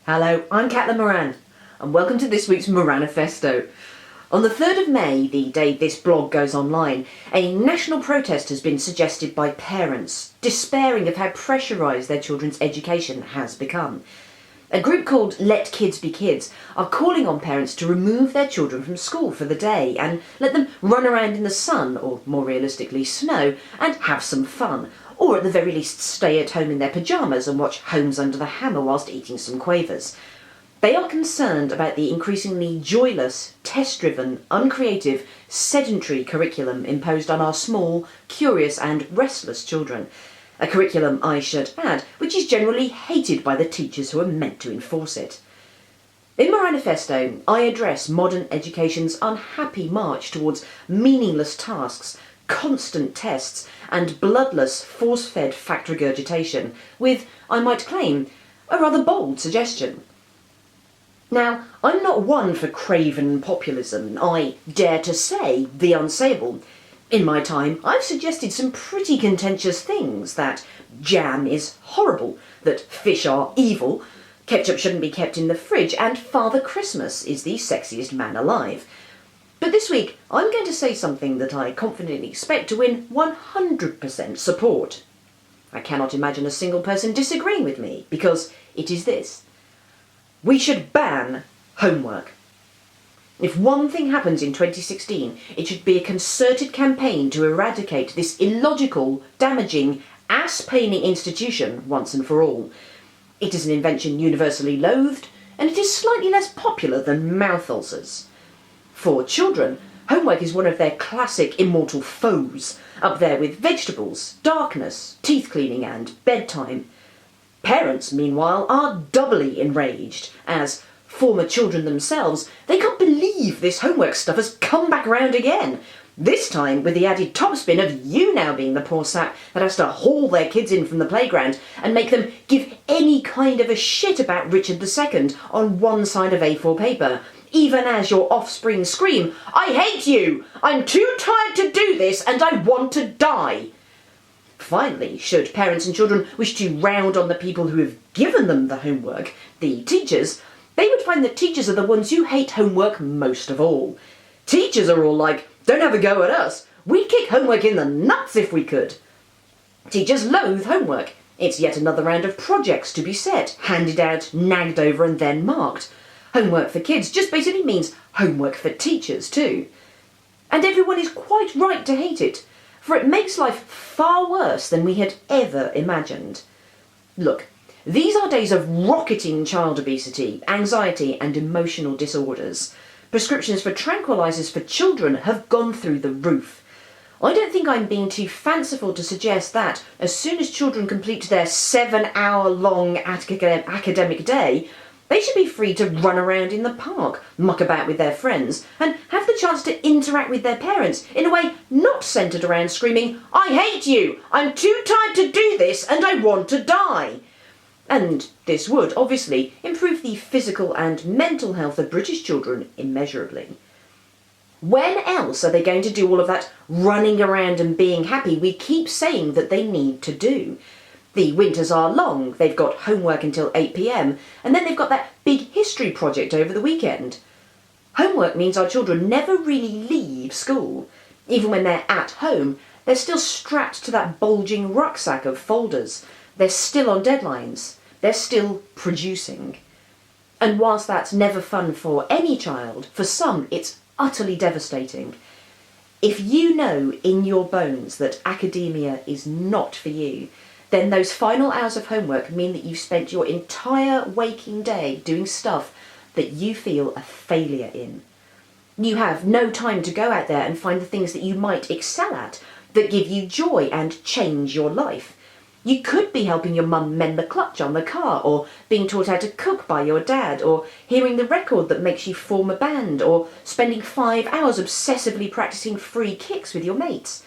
Hello, I'm Moran, and welcome to this week's Moranifesto. On the 3rd of May, the day this blog goes online, a national protest has been suggested by parents, despairing of how pressurised their children's education has become. A group called Let Kids Be Kids are calling on parents to remove their children from school for the day and let them run around in the sun, or more realistically snow, and have some fun, or at the very least stay at home in their pyjamas and watch Homes Under the Hammer whilst eating some quavers. They are concerned about the increasingly joyless, test-driven, uncreative, sedentary curriculum imposed on our small, curious and restless children. A curriculum, I should add, which is generally hated by the teachers who are meant to enforce it. In Moranifesto, I address modern education's unhappy march towards meaningless tasks, constant tests and bloodless, force-fed fact regurgitation with, I might claim, a rather bold suggestion. Now, I'm not one for craven populism. I dare to say the unsayable. In my time, I've suggested some pretty contentious things, that jam is horrible, that fish are evil, ketchup shouldn't be kept in the fridge, and Father Christmas is the sexiest man alive. But this week, I'm going to say something that I confidently expect to win 100% support. I cannot imagine a single person disagreeing with me, because it is this. We should ban homework. If one thing happens in 2016, it should be a concerted campaign to eradicate this illogical, damaging, ass-paining institution once and for all. It is an invention universally loathed, and it is slightly less popular than mouth ulcers. For children, homework is one of their classic immortal foes, up there with vegetables, darkness, teeth cleaning and bedtime. Parents, meanwhile, are doubly enraged, as former children themselves, they can't believe this homework stuff has come back around again. This time with the added topspin of you now being the poor sap that has to haul their kids in from the playground and make them give any kind of a shit about Richard II on one side of A4 paper, even as your offspring scream, "I hate you! I'm too tired to do this and I want to die!" Finally, should parents and children wish to round on the people who have given them the homework, the teachers, they would find that teachers are the ones who hate homework most of all. Teachers are all like, "Don't have a go at us. We'd kick homework in the nuts if we could." Teachers loathe homework. It's yet another round of projects to be set, handed out, nagged over and then marked. Homework for kids just basically means homework for teachers too. And everyone is quite right to hate it, for it makes life far worse than we had ever imagined. Look, these are days of rocketing child obesity, anxiety and emotional disorders. Prescriptions for tranquilizers for children have gone through the roof. I don't think I'm being too fanciful to suggest that, as soon as children complete their 7-hour-long academic day, they should be free to run around in the park, muck about with their friends, and have the chance to interact with their parents in a way not centred around screaming, "I hate you! I'm too tired to do this and I want to die!" And this would, obviously, improve the physical and mental health of British children immeasurably. When else are they going to do all of that running around and being happy we keep saying that they need to do? The winters are long, they've got homework until 8 p.m, and then they've got that big history project over the weekend. Homework means our children never really leave school. Even when they're at home, they're still strapped to that bulging rucksack of folders. They're still on deadlines. They're still producing. And whilst that's never fun for any child, for some it's utterly devastating. If you know in your bones that academia is not for you, then those final hours of homework mean that you've spent your entire waking day doing stuff that you feel a failure in. You have no time to go out there and find the things that you might excel at, that give you joy and change your life. You could be helping your mum mend the clutch on the car, or being taught how to cook by your dad, or hearing the record that makes you form a band, or spending 5 hours obsessively practicing free kicks with your mates.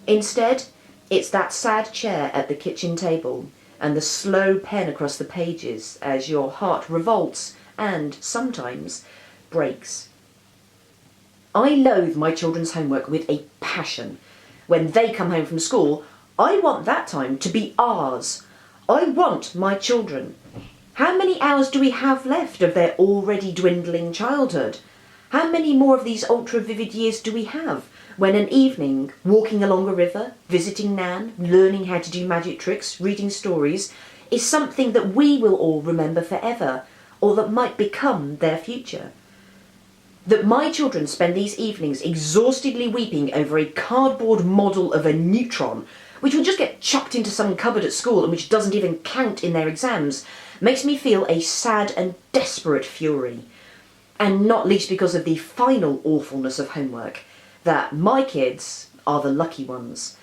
Instead, it's that sad chair at the kitchen table and the slow pen across the pages as your heart revolts and, sometimes, breaks. I loathe my children's homework with a passion. When they come home from school, I want that time to be ours. I want my children. How many hours do we have left of their already dwindling childhood? How many more of these ultra-vivid years do we have when an evening, walking along a river, visiting Nan, learning how to do magic tricks, reading stories, is something that we will all remember forever, or that might become their future? That my children spend these evenings exhaustedly weeping over a cardboard model of a neutron, which will just get chucked into some cupboard at school and which doesn't even count in their exams, makes me feel a sad and desperate fury. And not least because of the final awfulness of homework, that my kids are the lucky ones.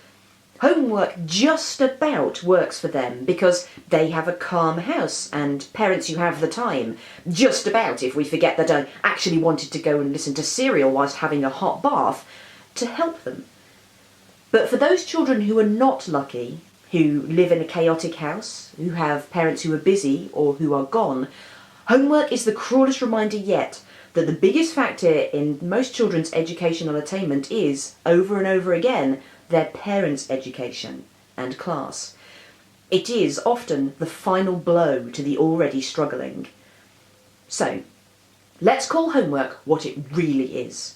Homework just about works for them because they have a calm house and parents who have the time. Just about, if we forget that I actually wanted to go and listen to serial whilst having a hot bath, to help them. But for those children who are not lucky, who live in a chaotic house, who have parents who are busy or who are gone, homework is the cruelest reminder yet that the biggest factor in most children's educational attainment is, over and over again, their parents' education and class. It is often the final blow to the already struggling. So, let's call homework what it really is.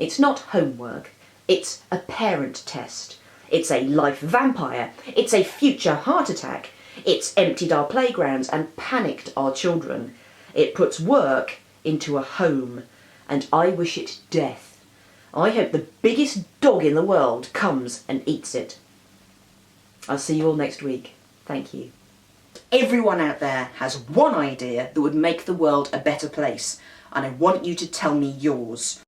It's not homework, it's a parent test. It's a life vampire. It's a future heart attack. It's emptied our playgrounds and panicked our children. It puts work into a home, and I wish it death. I hope the biggest dog in the world comes and eats it. I'll see you all next week. Thank you. Everyone out there has one idea that would make the world a better place, and I want you to tell me yours.